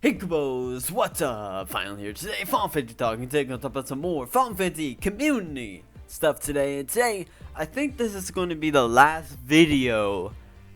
Hey Kabos, what's up? Finally here today, Final Fantasy talking. Today, gonna talk about some more Final Fantasy community stuff today. And today, I think this is going to be the last video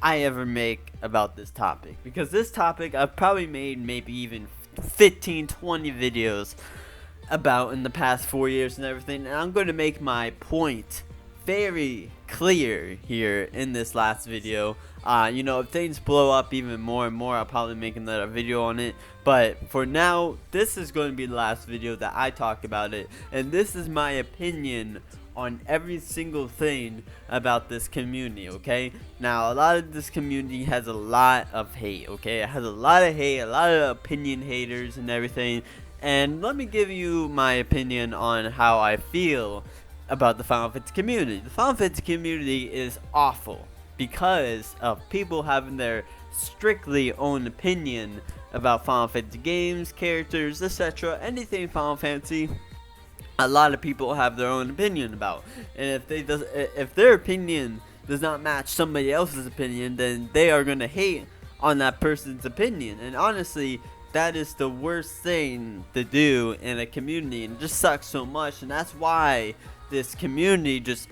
I ever make about this topic. Because this topic, I've probably made maybe even 15, 20 videos about in the past 4 years and everything. And I'm going to make my point very clear here in this last video. If things blow up even more and more, I'll probably make another video on it. But for now, this is going to be the last video that I talk about it. And this is my opinion on every single thing about this community, okay? Now, a lot of this community has a lot of hate, okay? It has a lot of hate, a lot of opinion haters and everything. And let me give you my opinion on how I feel about the Final Fantasy community. The Final Fantasy community is awful because of people having their strictly own opinion about Final Fantasy games, characters, etc. Anything Final Fantasy, a lot of people have their own opinion about. And if their opinion does not match somebody else's opinion, then they are going to hate on that person's opinion. And honestly, that is the worst thing to do in a community, and it just sucks so much. And that's why this community just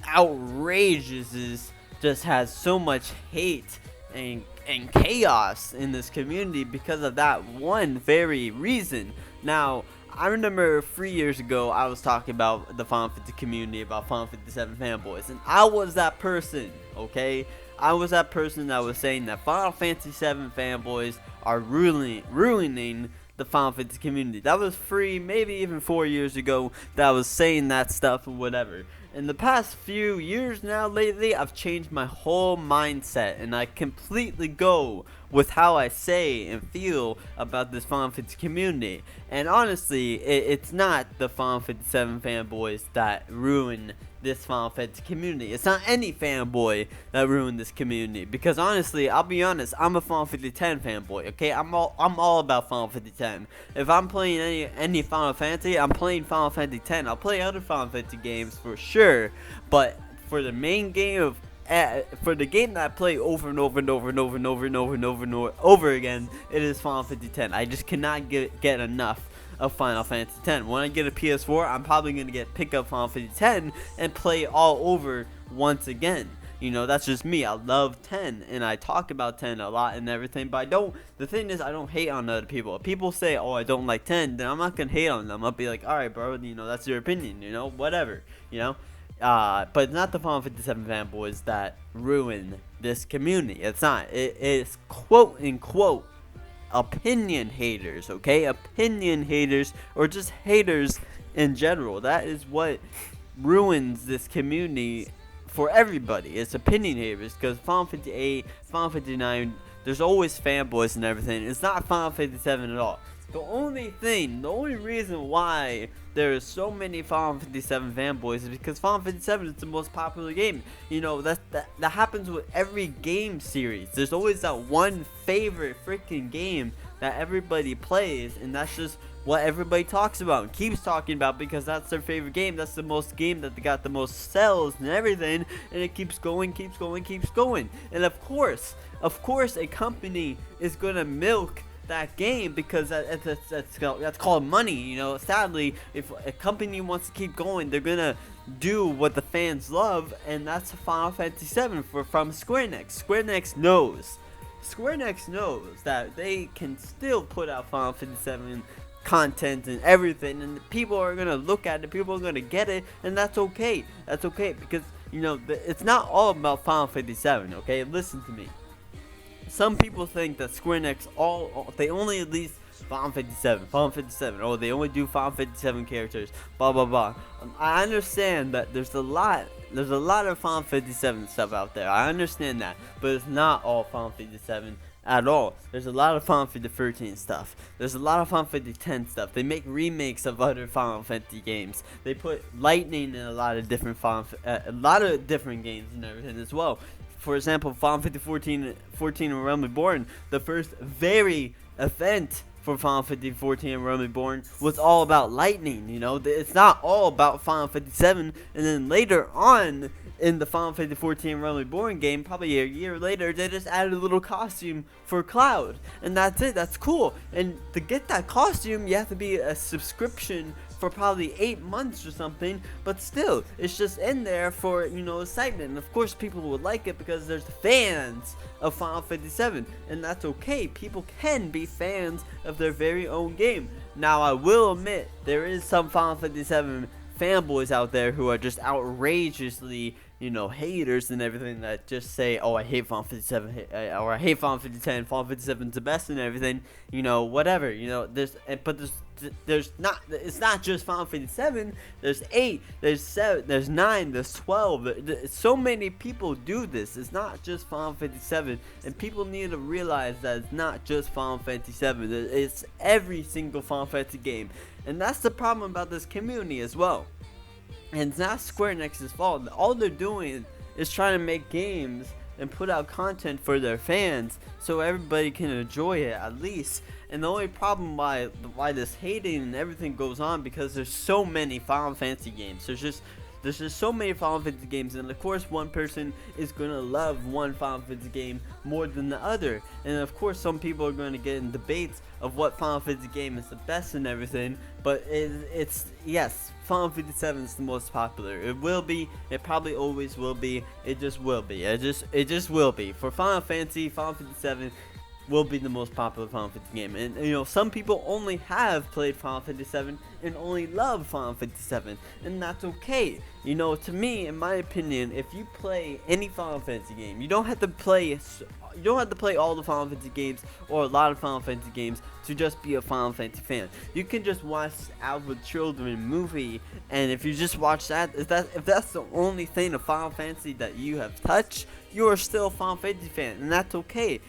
just has so much hate and chaos in this community because of that one very reason. Now, I remember 3 years ago I was talking about the Final Fantasy community, about Final Fantasy 7 fanboys, and I was that person, okay? I was that person that was saying that Final Fantasy 7 fanboys are ruining the Final Fantasy community. That was 3, maybe even 4 years ago that I was saying that stuff or whatever. In the past few years now, lately, I've changed my whole mindset, and I completely go with how I say and feel about this Final Fantasy community. And honestly, it's not the Final Fantasy 7 fanboys that ruin this Final Fantasy community. It's not any fanboy that ruined this community, because honestly, I'll be honest, I'm a Final Fantasy 10 fanboy, okay? I'm all about Final Fantasy 10. If I'm playing any Final Fantasy, I'm playing Final Fantasy 10. I'll play other Final Fantasy games for sure, but for the main game of for the game that I play over and over and over and over and over and over and over and over again, it is Final Fantasy 10. I just cannot get enough of Final Fantasy 10. When I get a PS4, I'm probably going to pick up Final Fantasy 10 and play all over once again. You know, that's just me. I love 10, and I talk about 10 a lot and everything, but the thing is, I don't hate on other people. If people say, oh, I don't like 10, then I'm not going to hate on them. I'll be like, alright, bro, that's your opinion, whatever, but it's not the Final Fantasy 7 fanboys that ruin this community. It's not. It is quote unquote opinion haters, okay? Opinion haters, or just haters in general. That is what ruins this community for everybody. It's opinion haters, because Final Fantasy 8, Final Fantasy 9, there's always fanboys and everything. It's not Final Fantasy 7 at all. The only reason why there are so many Final Fantasy 7 fanboys is because Final Fantasy 7 is the most popular game. That happens with every game series. There's always that one favorite freaking game that everybody plays, and that's just what everybody talks about and keeps talking about, because that's their favorite game. That's the most game that they got the most sales and everything, and it keeps going. And of course, a company is gonna milk that game, because that's called money. Sadly, if a company wants to keep going, they're gonna do what the fans love, and that's Final Fantasy 7 from Square Enix. Square Enix knows that they can still put out Final Fantasy 7 content and everything, and people are gonna look at it, people are gonna get it, and that's okay. Because it's not all about Final Fantasy 7, okay? Listen to me. Some people think that Square Enix they only release Final Fantasy 7. Oh, they only do Final Fantasy 7 characters. Blah blah blah. I understand that there's a lot of Final Fantasy 7 stuff out there. I understand that, but it's not all Final Fantasy 7 at all. There's a lot of Final Fantasy 13 stuff. There's a lot of Final Fantasy 10 stuff. They make remakes of other Final Fantasy games. They put lightning in a lot of different games and everything as well. For example, Final Fantasy 14 and Realm Reborn, the first very event for Final Fantasy 14 and Realm Reborn was all about lightning. You know, it's not all about Final Fantasy 7. And then later on in the Final Fantasy 14 Realm Reborn game, probably a year later, they just added a little costume for Cloud, and that's it. That's cool. And to get that costume, you have to be a subscription for probably 8 months or something, but still, it's just in there for, you know, excitement. And of course, people would like it because there's fans of Final Fantasy 7, and that's okay. People can be fans of their very own game. Now, I will admit, there is some Final Fantasy 7 fanboys out there who are just outrageously, you know, haters and everything, that just say, oh, I hate Final Fantasy 7, or I hate Final Fantasy 10, Final Fantasy 7's the best and everything, you know, whatever, you know, there's not, it's not just Final Fantasy 7, there's 8, there's 7, there's 9, there's 12, so many people do this. It's not just Final Fantasy 7, and people need to realize that it's not just Final Fantasy 7, it's every single Final Fantasy game, and that's the problem about this community as well. And it's not Square Enix's fault. All they're doing is trying to make games and put out content for their fans so everybody can enjoy it at least. And the only problem why this hating and everything goes on, because there's so many Final Fantasy games. There's just so many Final Fantasy games, and of course one person is going to love one Final Fantasy game more than the other. And of course some people are going to get in debates of what Final Fantasy game is the best and everything, but it's yes, Final Fantasy 7 is the most popular. It will be, it probably always will be, it just will be. It just will be. For Final Fantasy 7 will be the most popular Final Fantasy game. And you know, some people only have played Final Fantasy 7 and only love Final Fantasy 7, and that's okay. You know, to me, in my opinion, if you play any Final Fantasy game, you don't have to play all the Final Fantasy games or a lot of Final Fantasy games to just be a Final Fantasy fan. You can just watch Out with Children movie, and if you just watch that, if that's the only thing of Final Fantasy that you have touched, you are still a Final Fantasy fan, and that's okay.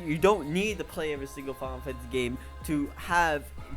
You don't need to play every single Final Fantasy game to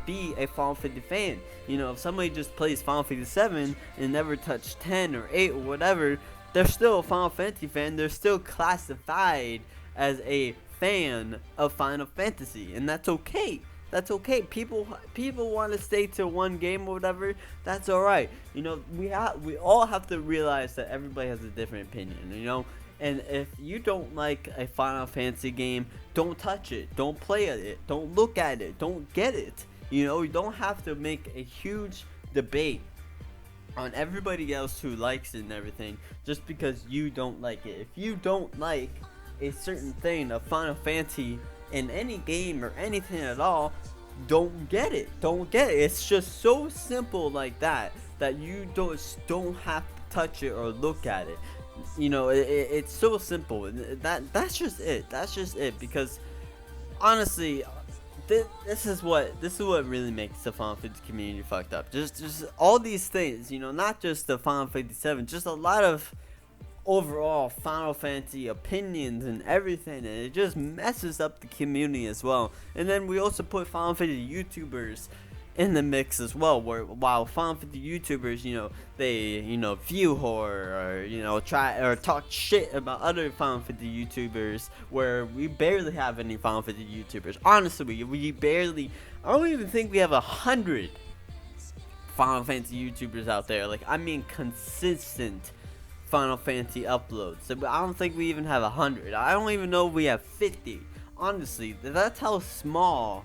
be a Final Fantasy fan. You know, if somebody just plays Final Fantasy 7 and never touched 10 or 8 or whatever, they're still a Final Fantasy fan. They're still classified as a fan of Final Fantasy, and that's okay. That's okay. People want to stay to one game or whatever. That's all right. You know, we all have to realize that everybody has a different opinion. You know. And if you don't like a Final Fantasy game, don't touch it, don't play it, don't look at it, don't get it. You know, you don't have to make a huge debate on everybody else who likes it and everything just because you don't like it. If you don't like a certain thing of Final Fantasy in any game or anything at all, don't get it. Don't get it. It's just so simple like that you don't have to touch it or look at it. You know, it's so simple. That's just it. That's just it. Because honestly, this is what really makes the Final Fantasy community fucked up. Just all these things. You know, not just the Final Fantasy 7, just a lot of overall Final Fantasy opinions and everything, and it just messes up the community as well. And then we also put Final Fantasy YouTubers in the mix as well, while Final Fantasy YouTubers, you know, they, you know, view horror, or, you know, try or talk shit about other Final Fantasy YouTubers, where we barely have any Final Fantasy YouTubers. Honestly, we barely, I don't even think we have 100 Final Fantasy YouTubers out there. Like, I mean consistent Final Fantasy uploads. So I don't think we even have 100. I don't even know if we have 50. Honestly, that's how small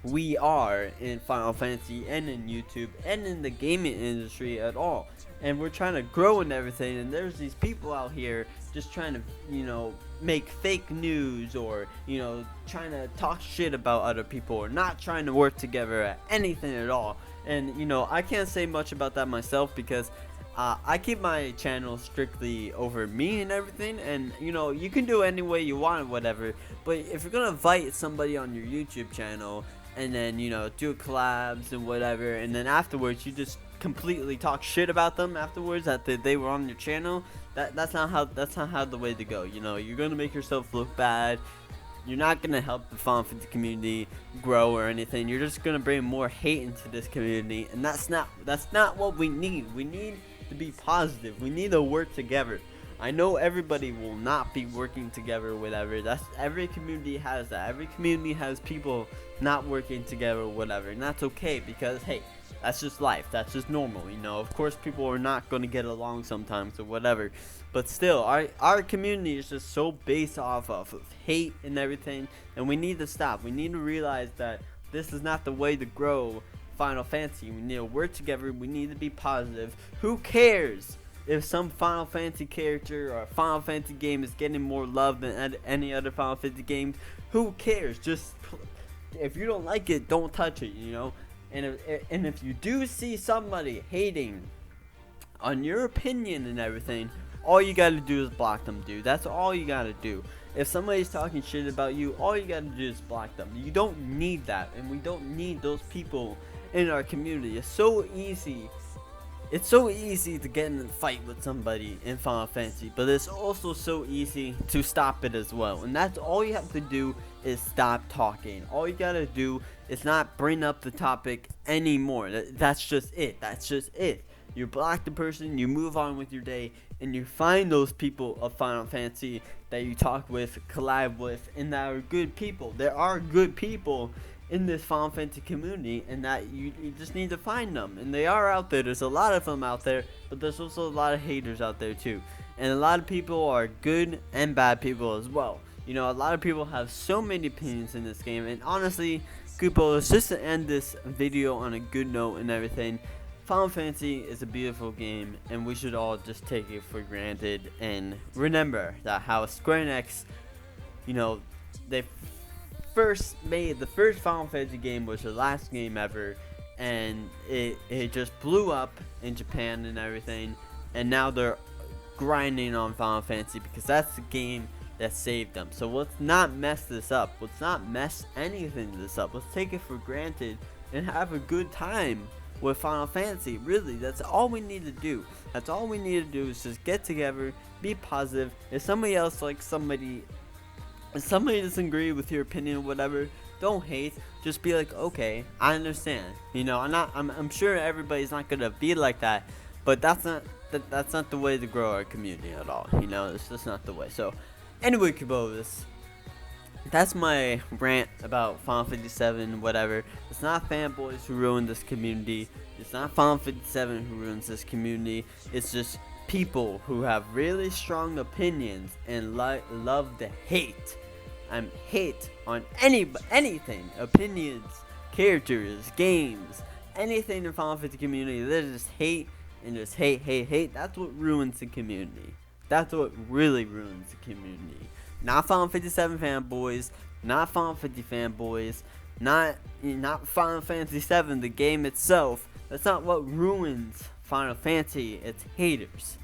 we are in Final Fantasy and in YouTube and in the gaming industry at all. And we're trying to grow and everything, and there's these people out here just trying to, you know, make fake news, or, you know, trying to talk shit about other people, or not trying to work together at anything at all. And, you know, I can't say much about that myself, because I keep my channel strictly over me and everything, and, you know, you can do it any way you want or whatever, but if you're gonna invite somebody on your YouTube channel and then, you know, do collabs and whatever, and then afterwards you just completely talk shit about them afterwards that they were on your channel, that's not how the way to go. You know, you're gonna make yourself look bad. You're not gonna help the Final Fantasy community grow or anything. You're just gonna bring more hate into this community, and that's not what we need. We need to be positive. We need to work together. I know everybody will not be working together, whatever. That's every community has that. Every community has people not working together, whatever, and that's okay because hey, that's just life. That's just normal, you know. Of course, people are not going to get along sometimes or whatever, but still, our community is just so based off of hate and everything, and we need to stop. We need to realize that this is not the way to grow Final Fantasy. We need to work together. We need to be positive. Who cares if some Final Fantasy character or Final Fantasy game is getting more love than any other Final Fantasy games? Who cares? Just if you don't like it, don't touch it, you know. And if you do see somebody hating on your opinion and everything, all you gotta do is block them, dude. That's all you gotta do. If somebody's talking shit about you, all you gotta do is block them. You don't need that, and we don't need those people in our community. It's so easy. It's so easy to get in a fight with somebody in Final Fantasy, but it's also so easy to stop it as well. And that's all you have to do is stop talking. All you gotta do is not bring up the topic anymore. That's just it. That's just it. You block the person, you move on with your day, and you find those people of Final Fantasy that you talk with, collab with, and that are good people. There are good people in this Final Fantasy community, and that you just need to find them, and they are out there. There's a lot of them out there, but there's also a lot of haters out there too, and a lot of people are good and bad people as well. You know, a lot of people have so many opinions in this game, and honestly, Kupos, just to end this video on a good note and everything, Final Fantasy is a beautiful game, and we should all just take it for granted and remember that how Square Enix, you know, they first made the first Final Fantasy game was the last game ever, and it just blew up in Japan and everything, and now they're grinding on Final Fantasy because that's the game that saved them. So let's not mess this up. Let's not mess anything this up. Let's take it for granted and have a good time with Final Fantasy. Really, that's all we need to do. That's all we need to do is just get together, be positive. If somebody else likes somebody, if somebody doesn't agree with your opinion or whatever, don't hate. Just be like, okay, I understand. You know, I'm sure everybody's not gonna be like that, but that's not the way to grow our community at all. You know, it's just not the way. So anyway, Kubos, that's my rant about Final Fantasy 7, whatever. It's not fanboys who ruin this community. It's not Final Fantasy 7 who ruins this community. It's just people who have really strong opinions and love to hate. Hate on anything, opinions, characters, games, anything in the Final Fantasy community. They just hate and just hate. That's what ruins the community. That's what really ruins the community. Not Final Fantasy 7 fanboys, not Final Fantasy fanboys, not Final Fantasy 7, the game itself. That's not what ruins Final Fantasy. It's haters.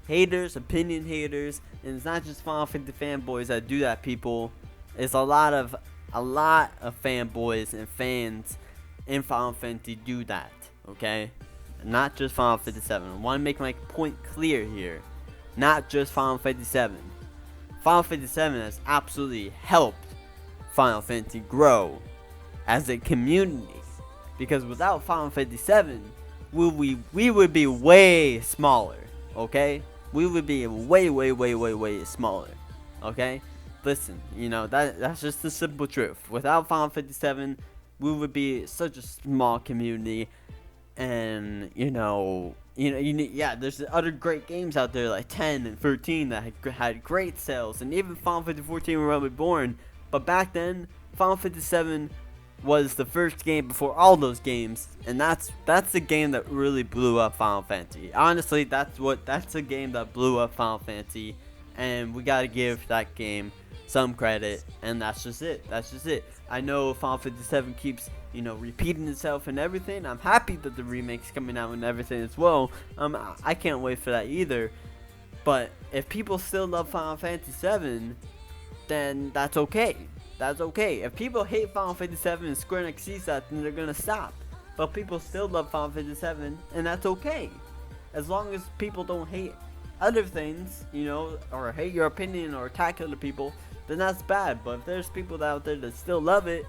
Haters, opinion haters, and it's not just Final Fantasy fanboys that do that, people. It's a lot of fanboys and fans in Final Fantasy do that, okay? Not just Final Fantasy 7. I want to make my point clear here. Not just Final Fantasy 7. Final Fantasy 7 has absolutely helped Final Fantasy grow as a community. Because without Final Fantasy 7, we would be way smaller, okay? We would be way smaller, okay? Listen, you know, that's just the simple truth. Without Final Fantasy 7, we would be such a small community, and yeah, there's other great games out there like 10 and 13 that had great sales, and even Final Fantasy 14 Realm Reborn. But back then, Final Fantasy 7 was the first game before all those games, and that's the game that really blew up Final Fantasy. Honestly, that's the game that blew up Final Fantasy, and we gotta give that game some credit, and that's just it. I know Final Fantasy 7 keeps, you know, repeating itself and everything. I'm happy that the remake's coming out and everything as well. I can't wait for that either. But if people still love Final Fantasy 7, then that's okay. That's okay. If people hate Final Fantasy 7 and Square Enix sees that, then they're gonna stop. But people still love Final Fantasy 7, and that's okay. As long as people don't hate other things, you know, or hate your opinion or attack other people, then that's bad. But if there's people out there that still love it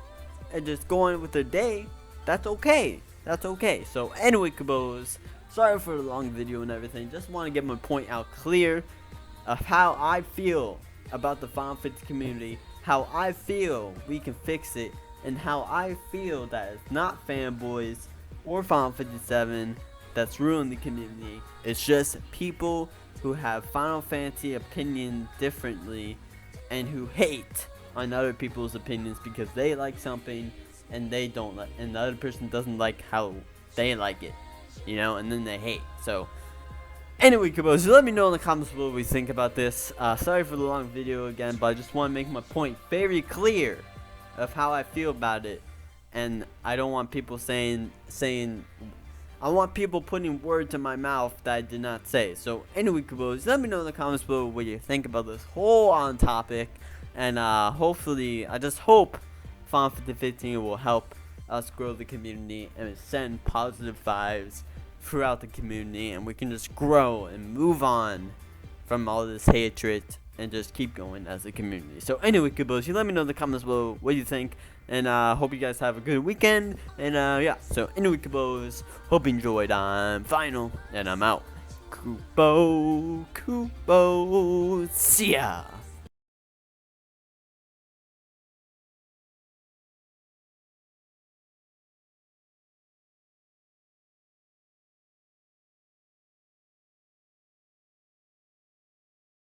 and just go on with their day, that's okay. That's okay. So anyway, Kubos, sorry for the long video and everything. Just want to get my point out clear. of how I feel about the Final Fantasy community, how I feel we can fix it, and how I feel that it's not fanboys or Final Fantasy 7 that's ruined the community. It's just people who have Final Fantasy opinion differently and who hate on other people's opinions because they like something and they don't like, and the other person doesn't like how they like it, you know, and then they hate. So anyway, Kabos, let me know in the comments below what you think about this. Sorry for the long video again, but I just want to make my point very clear of how I feel about it, and I don't want people saying I want people putting words in my mouth that I did not say. So anyway, Kabos, let me know in the comments below what you think about this whole on topic, and hopefully, I just hope Final Fantasy 15 will help us grow the community and send positive vibes throughout the community, and we can just grow and move on from all this hatred and just keep going as a community. So anyway, Kabos, you let me know in the comments below what you think, and hope you guys have a good weekend, and yeah, so anyway, Kabos, hope you enjoyed. I'm Final, and I'm out. Kubo, see ya.